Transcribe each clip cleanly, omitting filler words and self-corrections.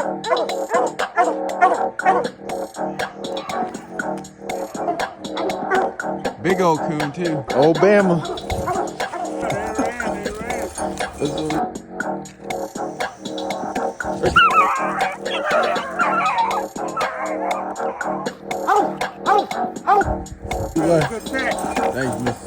Big old coon too. Obama. Thanks, miss.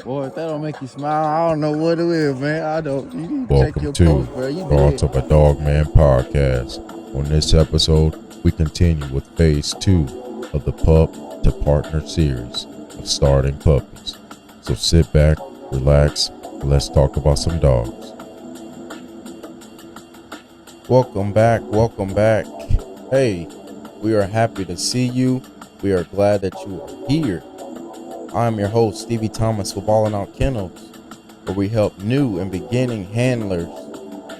Boy, if that don't make you smile, I don't know what it will, man. I don't. You need to check Welcome your to post, bro. You Thoughts did. of a Dog Man podcast. On this episode, we continue with phase 2 of the Pup to Partner series of starting puppies. So sit back, relax, and let's talk about some dogs. Welcome back. Hey, we are happy to see you. We are glad that you are here. I'm your host, Stevie Thomas with Bawlin Out Kennels, where we help new and beginning handlers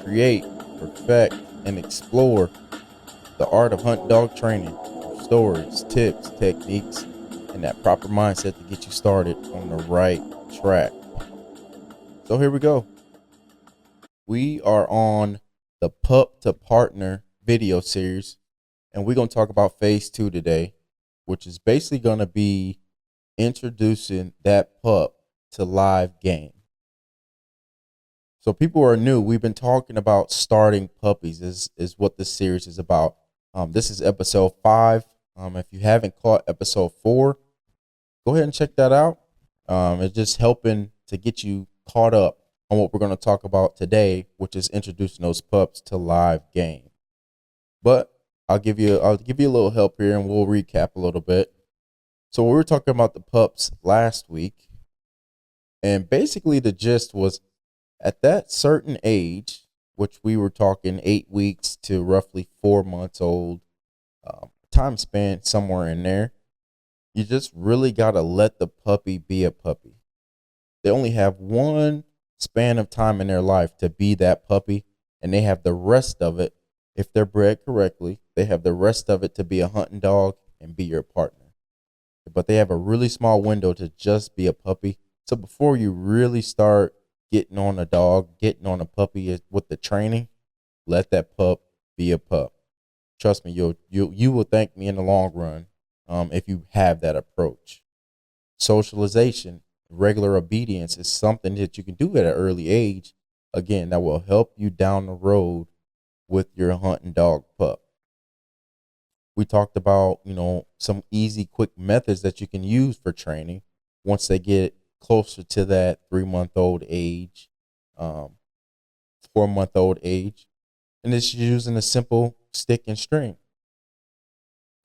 create, perfect, and explore the art of hunt dog training, stories, tips, techniques, and that proper mindset to get you started on the right track. So here we go. We are on the Pup to Partner video series, and we're going to talk about phase 2 today, which is basically going to be introducing that pup to live game. So people are new. We've been talking about starting puppies is what this series is about. This is episode 5. If you haven't caught episode 4, go ahead and check that out. It's just helping to get you caught up on what we're going to talk about today, which is introducing those pups to live game. But I'll give you a little help here, and we'll recap a little bit. So we were talking about the pups last week, and basically the gist was at that certain age, which we were talking 8 weeks to roughly 4 months old, time span somewhere in there, you just really got to let the puppy be a puppy. They only have one span of time in their life to be that puppy, and they have the rest of it, if they're bred correctly, they have the rest of it to be a hunting dog and be your partner. But they have a really small window to just be a puppy. So before you really start getting on a dog, getting on a puppy with the training, let that pup be a pup. Trust me, you will thank me in the long run if you have that approach. Socialization, regular obedience is something that you can do at an early age. Again, that will help you down the road with your hunting dog pup. We talked about, some easy, quick methods that you can use for training once they get closer to that 3-month-old age, 4-month-old age. And it's using a simple stick and string.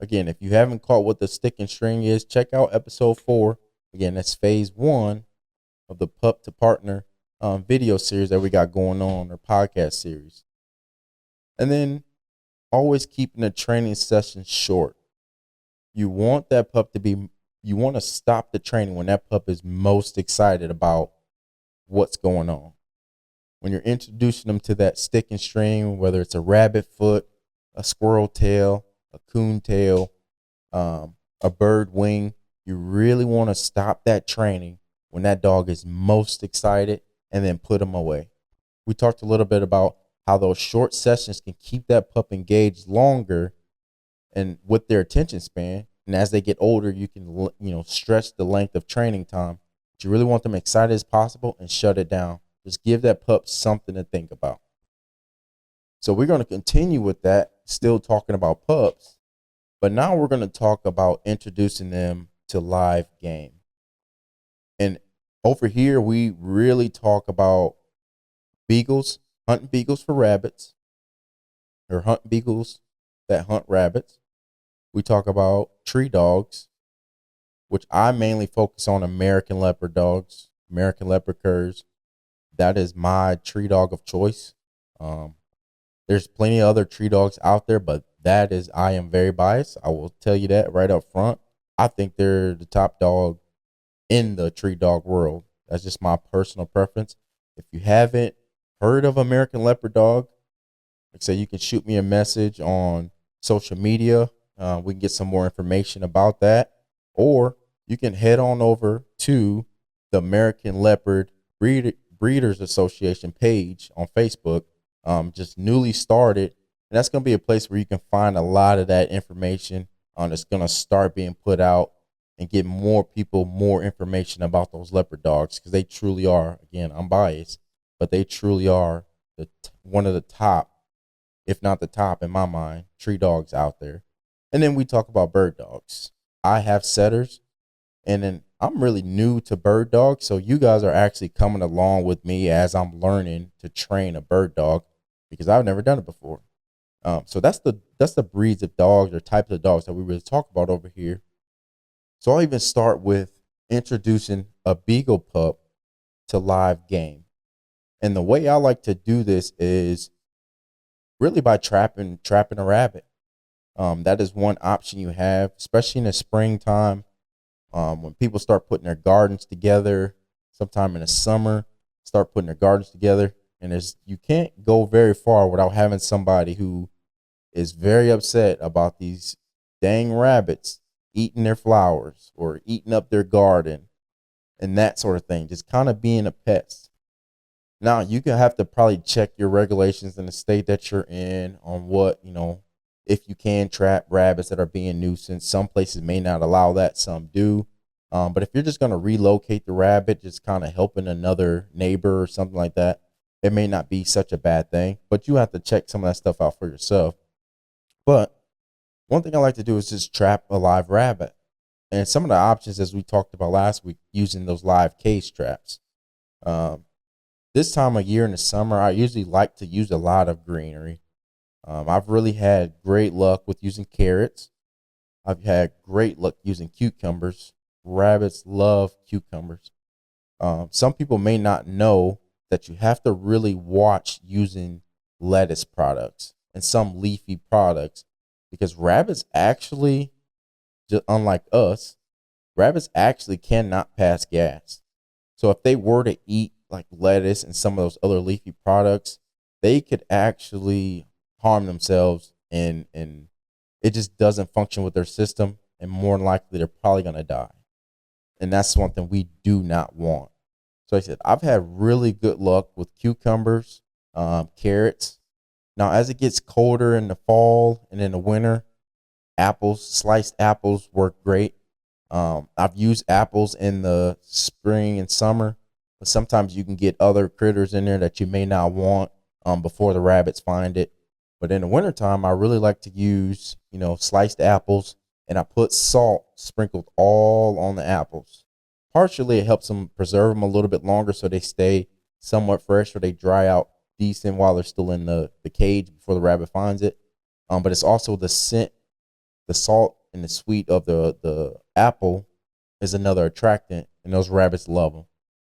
Again, if you haven't caught what the stick and string is, check out episode 4. Again, that's phase 1 of the Pup to Partner video series that we got going on, or podcast series. And then always keeping the training session short. You want that pup you want to stop the training when that pup is most excited about what's going on. When you're introducing them to that stick and string, whether it's a rabbit foot, a squirrel tail, a coon tail, a bird wing, you really want to stop that training when that dog is most excited and then put them away. We talked a little bit about how those short sessions can keep that pup engaged longer and with their attention span. And as they get older, you can, stretch the length of training time. But you really want them excited as possible and shut it down. Just give that pup something to think about. So we're going to continue with that, still talking about pups. But now we're going to talk about introducing them to live game. And over here, we really talk about beagles, hunting beagles for rabbits, or hunt beagles that hunt rabbits. We talk about tree dogs, which I mainly focus on American Leopard Dogs, American Leopard Curs. That is my tree dog of choice. There's plenty of other tree dogs out there, but I am very biased. I will tell you that right up front. I think they're the top dog in the tree dog world. That's just my personal preference. If you haven't heard of American Leopard Dog, like I say, you can shoot me a message on social media. We can get some more information about that. Or you can head on over to the American Leopard Breeders Association page on Facebook, just newly started. And that's going to be a place where you can find a lot of that information. It's going to start being put out and get more people more information about those leopard dogs, because they truly are, again, I'm biased, but they truly are one of the top, if not the top in my mind, tree dogs out there. And then we talk about bird dogs. I have setters, and then I'm really new to bird dogs, so you guys are actually coming along with me as I'm learning to train a bird dog, because I've never done it before. So that's the breeds of dogs or types of dogs that we really talk about over here. So I'll even start with introducing a beagle pup to live game. And the way I like to do this is really by trapping a rabbit. That is one option you have, especially in the springtime, when people start putting their gardens together. Sometime in the summer, start putting their gardens together, and you can't go very far without having somebody who is very upset about these dang rabbits eating their flowers or eating up their garden and that sort of thing, just kind of being a pest. Now, you can have to probably check your regulations in the state that you're in on what, if you can trap rabbits that are being nuisance. Some places may not allow that, some do. But if you're just going to relocate the rabbit, just kind of helping another neighbor or something like that, it may not be such a bad thing. But you have to check some of that stuff out for yourself. But one thing I like to do is just trap a live rabbit. And some of the options, as we talked about last week, using those live cage traps. This time of year in the summer, I usually like to use a lot of greenery. I've really had great luck with using carrots. I've had great luck using cucumbers. Rabbits love cucumbers. Some people may not know that you have to really watch using lettuce products and some leafy products, because rabbits actually, just unlike us, rabbits actually cannot pass gas. So if they were to eat like lettuce and some of those other leafy products, they could actually harm themselves, and it just doesn't function with their system, and more than likely they're probably going to die. And that's something we do not want. So I said, I've had really good luck with cucumbers, carrots. Now, as it gets colder in the fall and in the winter, apples, sliced apples work great. I've used apples in the spring and summer, but sometimes you can get other critters in there that you may not want before the rabbits find it. But in the wintertime, I really like to use, sliced apples, and I put salt sprinkled all on the apples. Partially, it helps them preserve them a little bit longer so they stay somewhat fresh, or they dry out decent while they're still in the cage before the rabbit finds it. But it's also the scent, the salt and the sweet of the apple is another attractant, and those rabbits love them.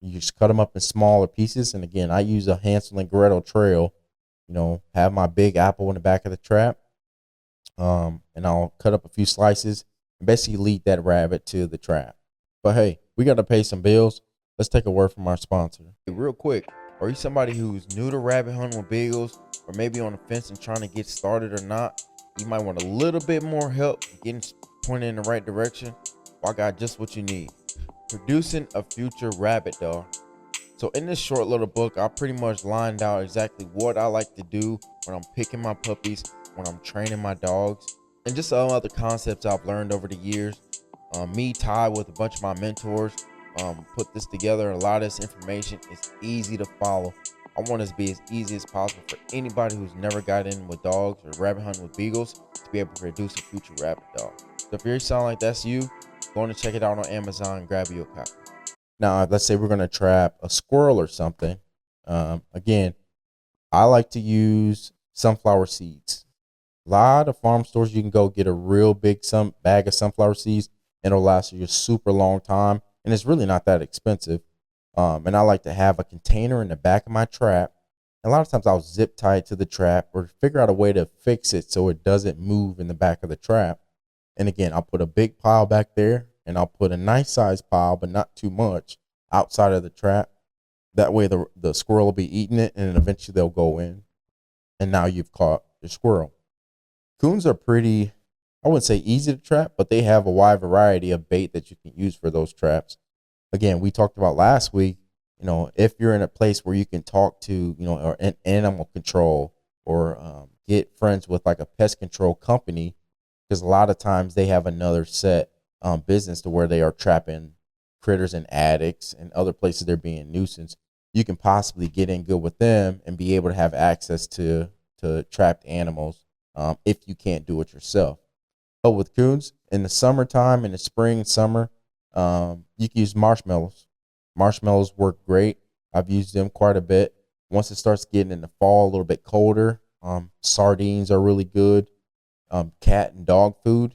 You just cut them up in smaller pieces, and again, I use a Hansel and Gretel trail. Have my big apple in the back of the trap, and I'll cut up a few slices and basically lead that rabbit to the trap. But hey, we got to pay some bills. Let's take a word from our sponsor. Hey, real quick, are you somebody who's new to rabbit hunting with beagles, or maybe on the fence and trying to get started or not? You might want a little bit more help getting pointed in the right direction. Well, I got just what you need. Producing a future rabbit dog. So in this short little book, I pretty much lined out exactly what I like to do when I'm picking my puppies, when I'm training my dogs, and just some other concepts I've learned over the years. Me, Ty, with a bunch of my mentors, put this together. A lot of this information is easy to follow. I want it to be as easy as possible for anybody who's never got in with dogs or rabbit hunting with beagles to be able to produce a future rabbit dog. So if you sound like that's you, go on and check it out on Amazon and grab you a copy. Now, let's say we're going to trap a squirrel or something. Again, I like to use sunflower seeds. A lot of farm stores, you can go get a real big bag of sunflower seeds, and it'll last you a super long time, and it's really not that expensive. And I like to have a container in the back of my trap. A lot of times I'll zip tie it to the trap or figure out a way to fix it so it doesn't move in the back of the trap. And again, I'll put a big pile back there, and I'll put a nice size pile, but not too much, outside of the trap. That way the squirrel will be eating it, and then eventually they'll go in. And now you've caught your squirrel. Coons are pretty, I wouldn't say easy to trap, but they have a wide variety of bait that you can use for those traps. Again, we talked about last week if you're in a place where you can talk to, or an animal control, or get friends with like a pest control company, because a lot of times they have another set business to where they are trapping critters in attics and other places they're being nuisance. You can possibly get in good with them and be able to have access to trapped animals if you can't do it yourself. But with coons in the summertime, in the spring, summer, you can use marshmallows. Marshmallows work great. I've used them quite a bit. Once it starts getting in the fall, a little bit colder, sardines are really good. Cat and dog food,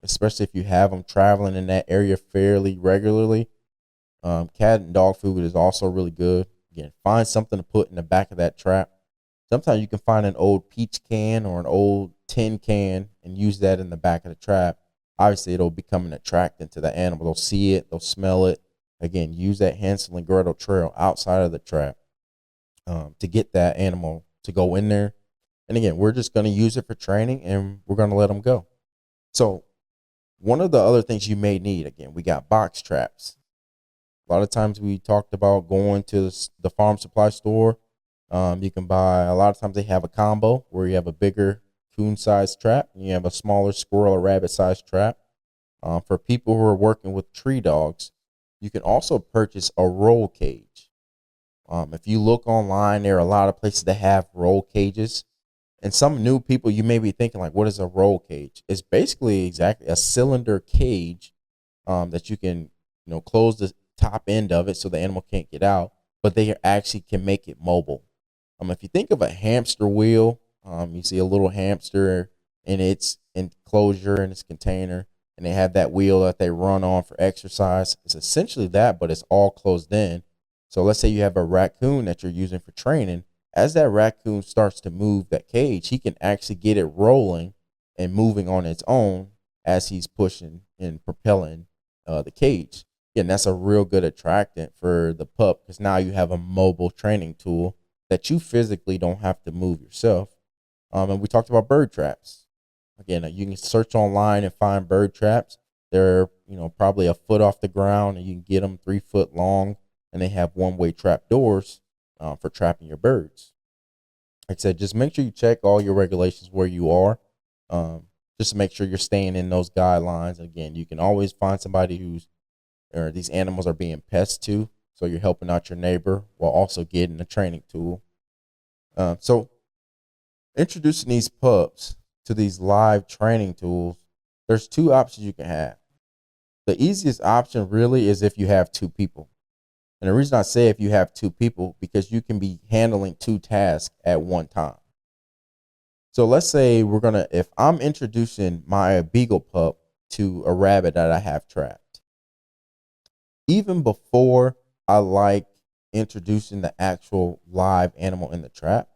especially if you have them traveling in that area fairly regularly. Cat and dog food is also really good. Again, find something to put in the back of that trap. Sometimes you can find an old peach can or an old tin can and use that in the back of the trap. Obviously, it'll become an attractant to the animal. They'll see it, they'll smell it. Again, use that Hansel and Gretel trail outside of the trap to get that animal to go in there. And again, we're just going to use it for training and we're going to let them go. So, one of the other things you may need, again, we got box traps. A lot of times we talked about going to the farm supply store. You can buy, a lot of times they have a combo where you have a bigger coon sized trap and you have a smaller squirrel or rabbit sized trap. For people who are working with tree dogs, you can also purchase a roll cage. If you look online, there are a lot of places that have roll cages. And some new people, you may be thinking like, what is a roll cage? It's basically exactly a cylinder cage that you can, close the top end of it so the animal can't get out, but they actually can make it mobile. If you think of a hamster wheel, you see a little hamster in its enclosure in its container, and they have that wheel that they run on for exercise. It's essentially that, but it's all closed in. So let's say you have a raccoon that you're using for training. As that raccoon starts to move that cage, he can actually get it rolling and moving on its own as he's pushing and propelling the cage. And that's a real good attractant for the pup because now you have a mobile training tool that you physically don't have to move yourself. And we talked about bird traps. Again, you can search online and find bird traps. They're, probably a foot off the ground and you can get them 3 foot long, and they have one-way trap doors for trapping your birds. Like I said, just make sure you check all your regulations where you are, just to make sure you're staying in those guidelines. Again, you can always find somebody or these animals are being pests to, so you're helping out your neighbor while also getting a training tool. So introducing these pups to these live training tools, there's 2 options you can have. The easiest option really is if you have 2 people. And the reason I say if you have 2 people, because you can be handling 2 tasks at one time. So let's say if I'm introducing my beagle pup to a rabbit that I have trapped, even before I like introducing the actual live animal in the trap,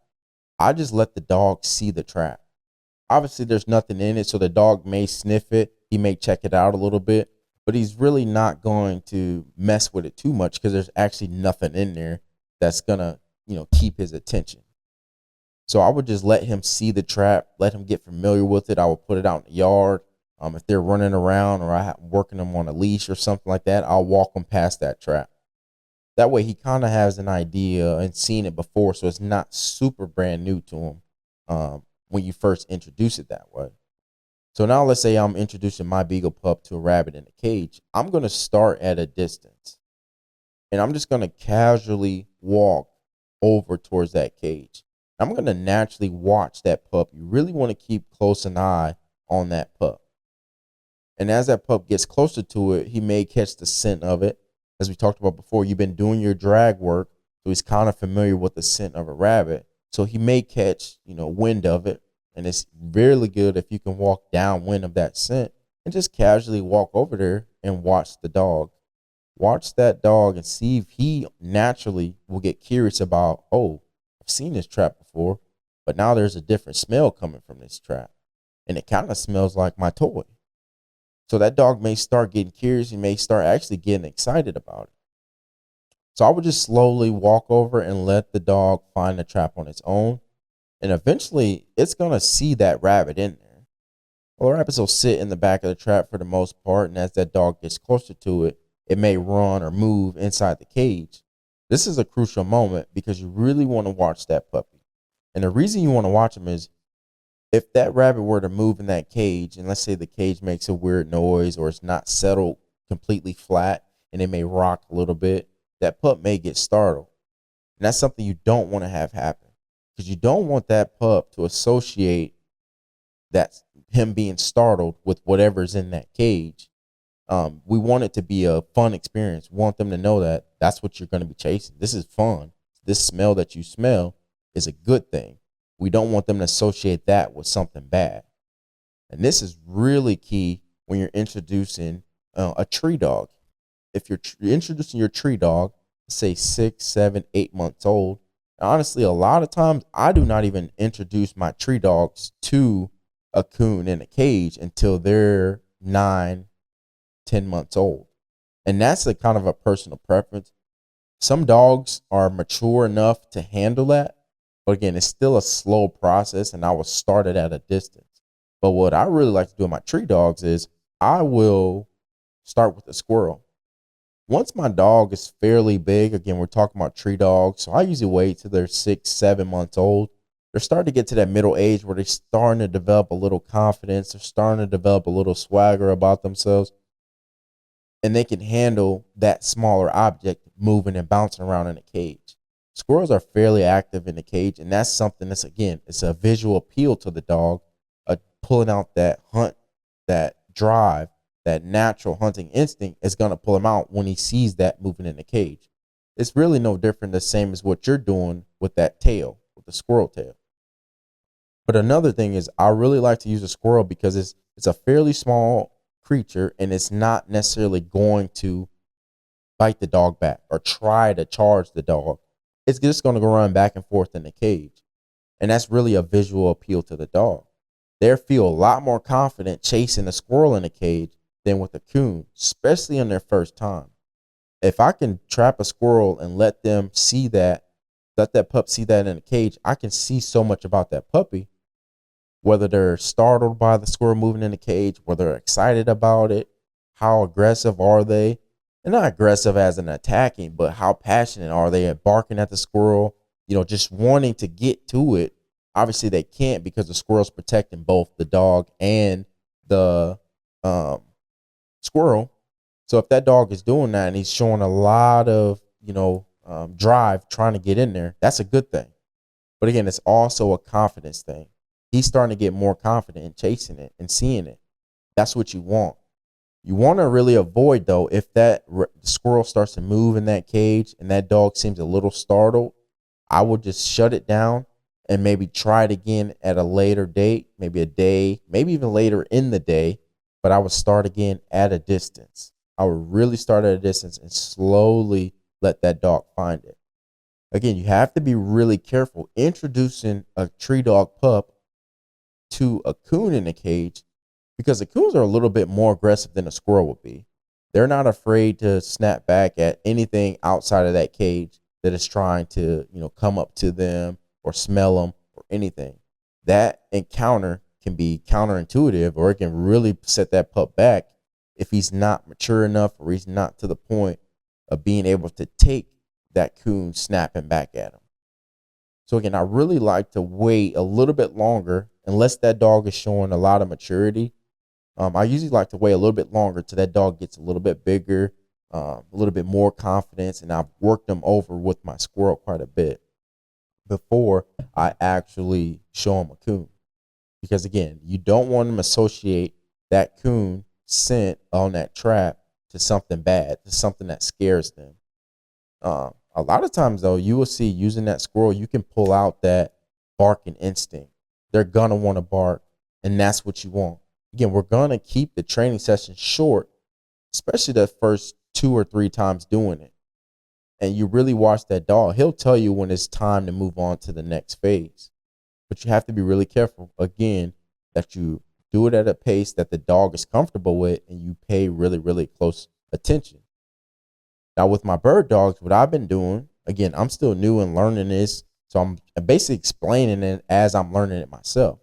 I just let the dog see the trap. Obviously, there's nothing in it, so the dog may sniff it. He may check it out a little bit, but he's really not going to mess with it too much because there's actually nothing in there that's going to, keep his attention. So I would just let him see the trap, let him get familiar with it. I would put it out in the yard. If they're running around or I'm working them on a leash or something like that, I'll walk them past that trap. That way he kind of has an idea and seen it before, so it's not super brand new to him when you first introduce it that way. So now let's say I'm introducing my beagle pup to a rabbit in a cage. I'm going to start at a distance, and I'm just going to casually walk over towards that cage. I'm going to naturally watch that pup. You really want to keep close an eye on that pup. And as that pup gets closer to it, he may catch the scent of it. As we talked about before, you've been doing your drag work, so he's kind of familiar with the scent of a rabbit. So he may catch, wind of it. And it's really good if you can walk downwind of that scent and just casually walk over there and watch the dog. Watch that dog and see if he naturally will get curious about, oh, I've seen this trap before, but now there's a different smell coming from this trap. And it kind of smells like my toy. So that dog may start getting curious. He may start actually getting excited about it. So I would just slowly walk over and let the dog find the trap on its own. And eventually it's going to see that rabbit in there. Well, the rabbits will sit in the back of the trap for the most part. And as that dog gets closer to it, it may run or move inside the cage. This is a crucial moment because you really want to watch that puppy. And the reason you want to watch him is if that rabbit were to move in that cage, and let's say the cage makes a weird noise or it's not settled completely flat and it may rock a little bit, that pup may get startled. And that's something you don't want to have happen because you don't want that pup to associate that him being startled with whatever's in that cage. We want it to be a fun experience. We want them to know that that's what you're going to be chasing. This is fun. This smell that you smell is a good thing. We don't want them to associate that with something bad. And this is really key when you're introducing a tree dog. If you're introducing your tree dog, say 6, 7, 8 months old, honestly, a lot of times I do not even introduce my tree dogs to a coon in a cage until they're 9, 10 months old. And that's a kind of a personal preference. Some dogs are mature enough to handle that. But again, it's still a slow process and I will start it at a distance. But what I really like to do with my tree dogs is I will start with a squirrel. Once my dog is fairly big, again, we're talking about tree dogs. So I usually wait till they're 6, 7 months old. They're starting to get to that middle age where they're starting to develop a little confidence. They're starting to develop a little swagger about themselves. And they can handle that smaller object moving and bouncing around in a cage. Squirrels are fairly active in the cage, and that's something that's, again, it's a visual appeal to the dog, pulling out that hunt, that drive, that natural hunting instinct is going to pull him out when he sees that moving in the cage. It's really no different, the same as what you're doing with that tail, with the squirrel tail. But another thing is I really like to use a squirrel because it's a fairly small creature and it's not necessarily going to bite the dog back or try to charge the dog. It's just going to go run back and forth in the cage. And that's really a visual appeal to the dog. They feel a lot more confident chasing a squirrel in a cage than with a coon, especially on their first time. If I can trap a squirrel and let that pup see that in a cage, I can see so much about that puppy, whether they're startled by the squirrel moving in the cage, whether they're excited about it, how aggressive are they? And not aggressive as in attacking, but how passionate are they at barking at the squirrel, just wanting to get to it. Obviously, they can't because the squirrel's protecting both the dog and the squirrel. So if that dog is doing that and he's showing a lot of, drive trying to get in there, that's a good thing. But again, it's also a confidence thing. He's starting to get more confident in chasing it and seeing it. That's what you want. You want to really avoid, though, if that squirrel starts to move in that cage and that dog seems a little startled, I would just shut it down and maybe try it again at a later date, maybe a day, maybe even later in the day. But I would start again at a distance. I would really start at a distance and slowly let that dog find it. Again, you have to be really careful introducing a tree dog pup to a coon in a cage because the coons are a little bit more aggressive than a squirrel would be. They're not afraid to snap back at anything outside of that cage that is trying to, come up to them or smell them or anything. That encounter can be counterintuitive or it can really set that pup back if he's not mature enough or he's not to the point of being able to take that coon snapping back at him. So again, I really like to wait a little bit longer unless that dog is showing a lot of maturity. I usually like to wait a little bit longer till that dog gets a little bit bigger, a little bit more confidence, and I've worked them over with my squirrel quite a bit before I actually show them a coon. Because again, you don't want them to associate that coon scent on that trap to something bad, to something that scares them. A lot of times, though, you will see using that squirrel, you can pull out that barking instinct. They're going to want to bark, and that's what you want. Again, we're going to keep the training session short, especially the first 2 or 3 times doing it. And you really watch that dog. He'll tell you when it's time to move on to the next phase. But you have to be really careful, again, that you do it at a pace that the dog is comfortable with and you pay really, really close attention. Now, with my bird dogs, what I've been doing, again, I'm still new and learning this. So I'm basically explaining it as I'm learning it myself.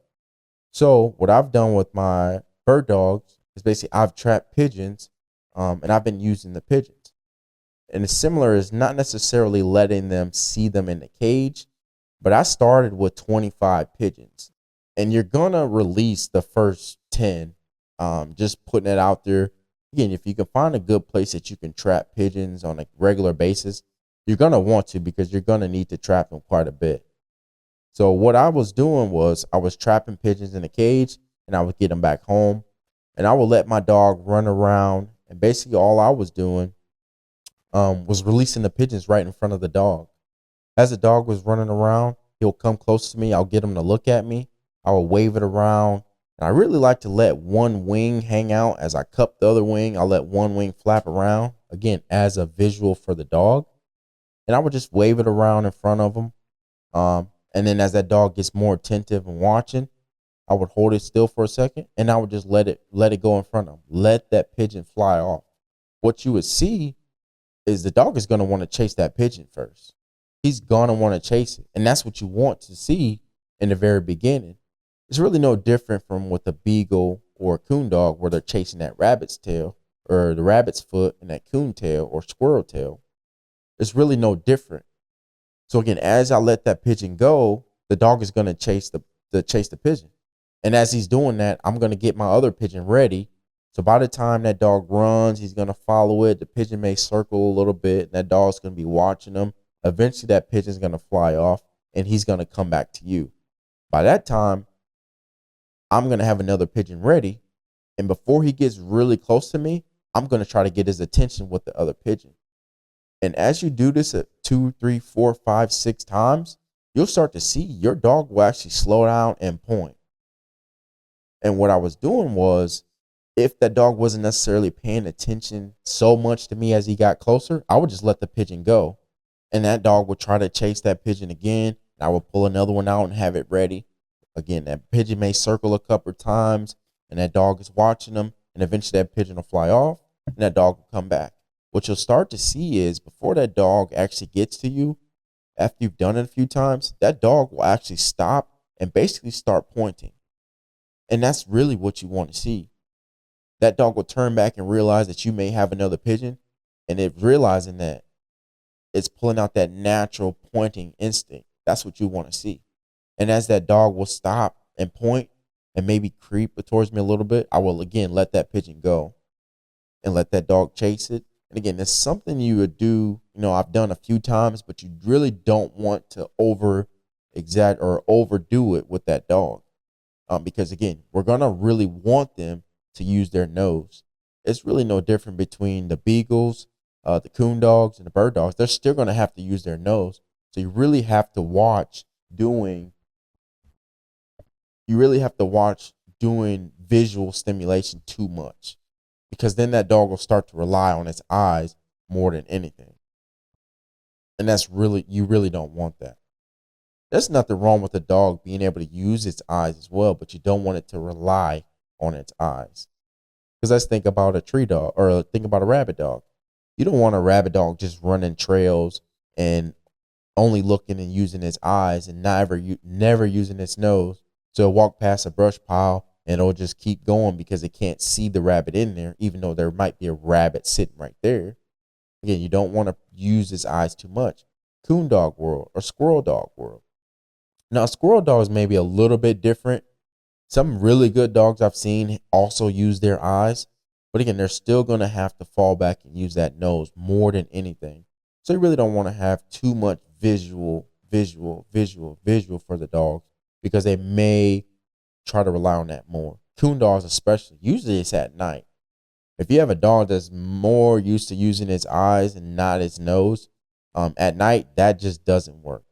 So what I've done with my bird dogs is basically I've trapped pigeons and I've been using the pigeons. And it's similar is not necessarily letting them see them in the cage, but I started with 25 pigeons. And you're gonna release the first 10. Just putting it out there. Again, if you can find a good place that you can trap pigeons on a regular basis, you're gonna want to, because you're gonna need to trap them quite a bit. So what I was doing was I was trapping pigeons in a cage, and I would get them back home, and I would let my dog run around, and basically all I was doing was releasing the pigeons right in front of the dog. As the dog was running around, he'll come close to me. I'll get him to look at me. I will wave it around. And I really like to let one wing hang out as I cup the other wing. I'll let one wing flap around, again, as a visual for the dog. And I would just wave it around in front of him. And then as that dog gets more attentive and watching, I would hold it still for a second, and I would just let it go in front of him. Let that pigeon fly off. What you would see is the dog is going to want to chase that pigeon first. He's going to want to chase it. And that's what you want to see in the very beginning. It's really no different from with a beagle or a coon dog, where they're chasing that rabbit's tail or the rabbit's foot and that coon tail or squirrel tail. It's really no different. So again, as I let that pigeon go, the dog is going to chase the pigeon. And as he's doing that, I'm going to get my other pigeon ready. So by the time that dog runs, he's going to follow it. The pigeon may circle a little bit, and that dog's going to be watching him. Eventually, that pigeon's going to fly off, and he's going to come back to you. By that time, I'm going to have another pigeon ready. And before he gets really close to me, I'm going to try to get his attention with the other pigeon. And as you do this at 2, 3, 4, 5, 6 times, you'll start to see your dog will actually slow down and point. And what I was doing was, if that dog wasn't necessarily paying attention so much to me as he got closer, I would just let the pigeon go. And that dog would try to chase that pigeon again. And I would pull another one out and have it ready. Again, that pigeon may circle a couple of times, and that dog is watching them. And eventually that pigeon will fly off, and that dog will come back. What you'll start to see is, before that dog actually gets to you, after you've done it a few times, that dog will actually stop and basically start pointing. And that's really what you want to see. That dog will turn back and realize that you may have another pigeon, and it realizing that it's pulling out that natural pointing instinct. That's what you want to see. And as that dog will stop and point and maybe creep towards me a little bit, I will again let that pigeon go and let that dog chase it. And again, it's something you would do, I've done a few times, but you really don't want to overdo it with that dog. Because again, we're going to really want them to use their nose. It's really no different between the beagles, the coon dogs, and the bird dogs. They're still going to have to use their nose. So you really have to watch doing visual stimulation too much, because then that dog will start to rely on its eyes more than anything. And you really don't want that. There's nothing wrong with a dog being able to use its eyes as well, but you don't want it to rely on its eyes. Because let's think about a tree dog, or think about a rabbit dog. You don't want a rabbit dog just running trails and only looking and using its eyes and never using its nose. So it'll walk past a brush pile and it'll just keep going because it can't see the rabbit in there, even though there might be a rabbit sitting right there. Again, you don't want to use its eyes too much. Coon dog world or squirrel dog world. Now, squirrel dogs may be a little bit different. Some really good dogs I've seen also use their eyes. But again, they're still going to have to fall back and use that nose more than anything. So you really don't want to have too much visual for the dogs, because they may try to rely on that more. Coon dogs especially, usually it's at night. If you have a dog that's more used to using its eyes and not its nose, at night, that just doesn't work.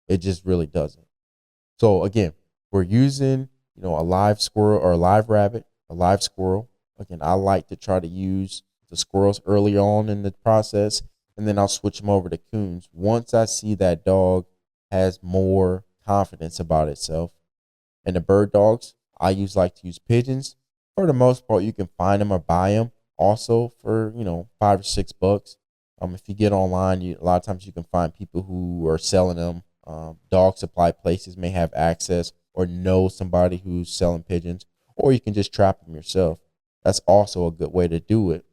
It just really doesn't. So again, we're using, a live squirrel or a live rabbit, a live squirrel. Again, I like to try to use the squirrels early on in the process, and then I'll switch them over to coons once I see that dog has more confidence about itself. And the bird dogs, I like to use pigeons. For the most part, you can find them or buy them also for, $5 or $6. If you get online, a lot of times you can find people who are selling them. Dog supply places may have access or know somebody who's selling pigeons, or you can just trap them yourself. That's also a good way to do it.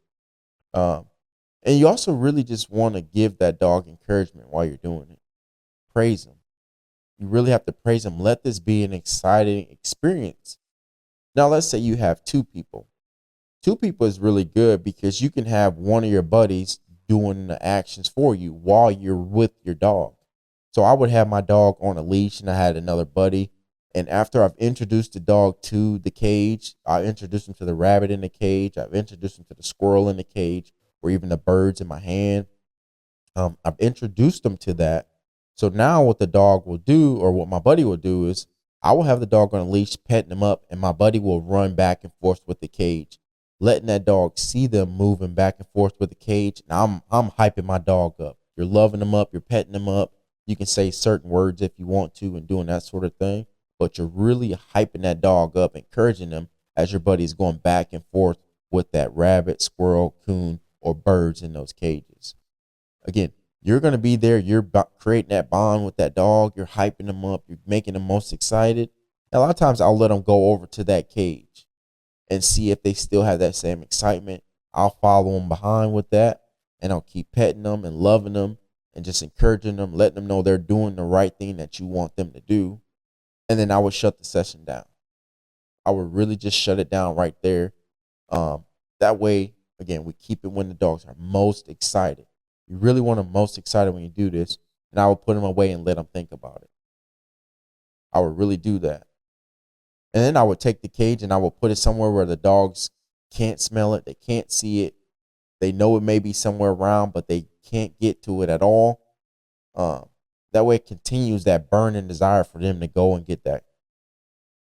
And you also really just want to give that dog encouragement while you're doing it. Praise him. You really have to praise him. Let this be an exciting experience. Now, let's say you have two people. Two people is really good because you can have one of your buddies doing the actions for you while you're with your dog. So I would have my dog on a leash and I had another buddy. And after I've introduced the dog to the cage, I introduced him to the rabbit in the cage. I've introduced him to the squirrel in the cage or even the birds in my hand. I've introduced them to that. So now what the dog will do, or what my buddy will do, is I will have the dog on a leash, petting him up, and my buddy will run back and forth with the cage, letting that dog see them moving back and forth with the cage. And I'm hyping my dog up. You're loving them up. You're petting them up. You can say certain words if you want to and doing that sort of thing. But you're really hyping that dog up, encouraging them as your buddy is going back and forth with that rabbit, squirrel, coon, or birds in those cages. Again, you're going to be there. You're creating that bond with that dog. You're hyping them up. You're making them most excited. And a lot of times I'll let them go over to that cage and see if they still have that same excitement. I'll follow them behind with that, and I'll keep petting them and loving them and just encouraging them, letting them know they're doing the right thing that you want them to do. And then I would shut the session down. I would really just shut it down right there. That way, again, we keep it when the dogs are most excited. You really want them most excited when you do this. And I would put them away and let them think about it. I would really do that. And then I would take the cage and I would put it somewhere where the dogs can't smell it. They can't see it. They know it may be somewhere around, but they can't get to it at all. That way it continues that burning desire for them to go and get that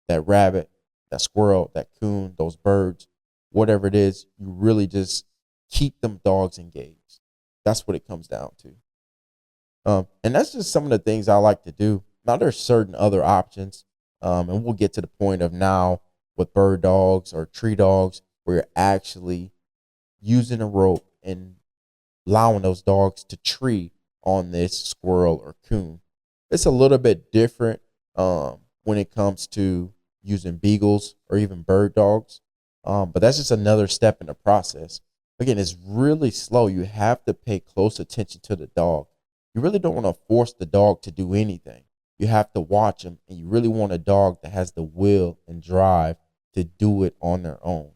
rabbit, that squirrel, that coon, those birds, whatever it is. You really just keep them dogs engaged. That's what it comes down to. And that's just some of the things I like to do. Now there's certain other options. And we'll get to the point of now with bird dogs or tree dogs where you're actually using a rope and allowing those dogs to tree on this squirrel or coon. It's a little bit different when it comes to using beagles or even bird dogs. But that's just another step in the process. Again, it's really slow. You have to pay close attention to the dog. You really don't want to force the dog to do anything. You have to watch them, and you really want a dog that has the will and drive to do it on their own.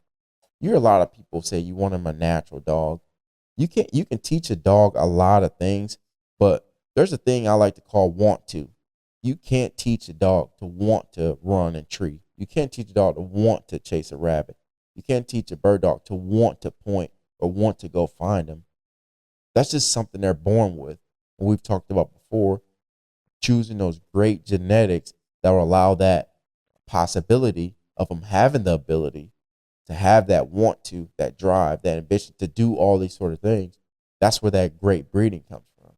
You hear a lot of people say you want them a natural dog. You can teach a dog a lot of things, but there's a thing I like to call want to. You can't teach a dog to want to run and tree. You can't teach a dog to want to chase a rabbit. You can't teach a bird dog to want to point or want to go find them. That's just something they're born with. And we've talked about before, choosing those great genetics that will allow that possibility of them having the ability to have that want to, that drive, that ambition to do all these sort of things. That's where that great breeding comes from.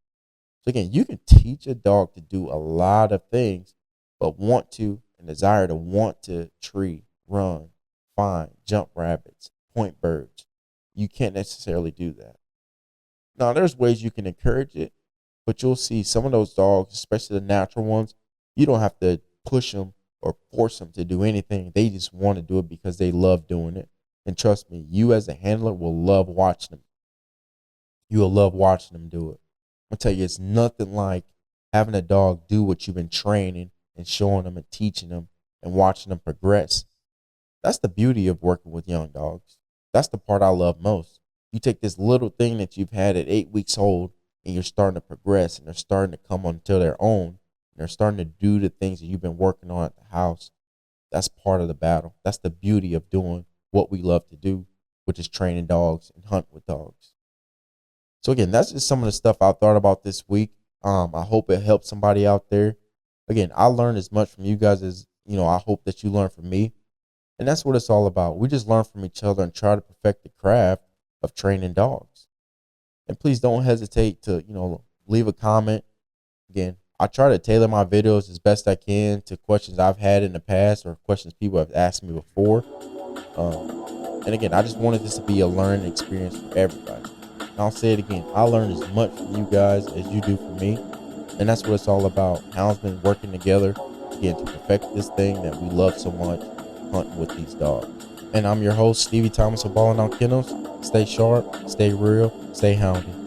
So again, you can teach a dog to do a lot of things, but want to and desire to want to tree, run, find, jump rabbits, point birds. You can't necessarily do that. Now, there's ways you can encourage it, but you'll see some of those dogs, especially the natural ones, you don't have to push them or force them to do anything. They just want to do it because they love doing it. And trust me, you as a handler will love watching them. You will love watching them do it. I'll tell you, it's nothing like having a dog do what you've been training and showing them and teaching them and watching them progress. That's the beauty of working with young dogs. That's the part I love most. You take this little thing that you've had at 8 weeks old and you're starting to progress and they're starting to come onto their own. And they're starting to do the things that you've been working on at the house. That's part of the battle. That's the beauty of doing what we love to do, which is training dogs and hunt with dogs. So again, that's just some of the stuff I thought about this week. I hope it helps somebody out there. Again, I learned as much from you guys as, I hope that you learn from me. And that's what it's all about. We just learn from each other and try to perfect the craft of training dogs. And please don't hesitate to, leave a comment. Again, I try to tailor my videos as best I can to questions I've had in the past or questions people have asked me before. And again, I just wanted this to be a learning experience for everybody. And I'll say it again, I learned as much from you guys as you do from me. And that's what it's all about. Houndsmen working together, again, to perfect this thing that we love so much, hunting with these dogs. And I'm your host, Stevie Thomas of Bawlin Out Kennels. Stay sharp, stay real, stay houndy.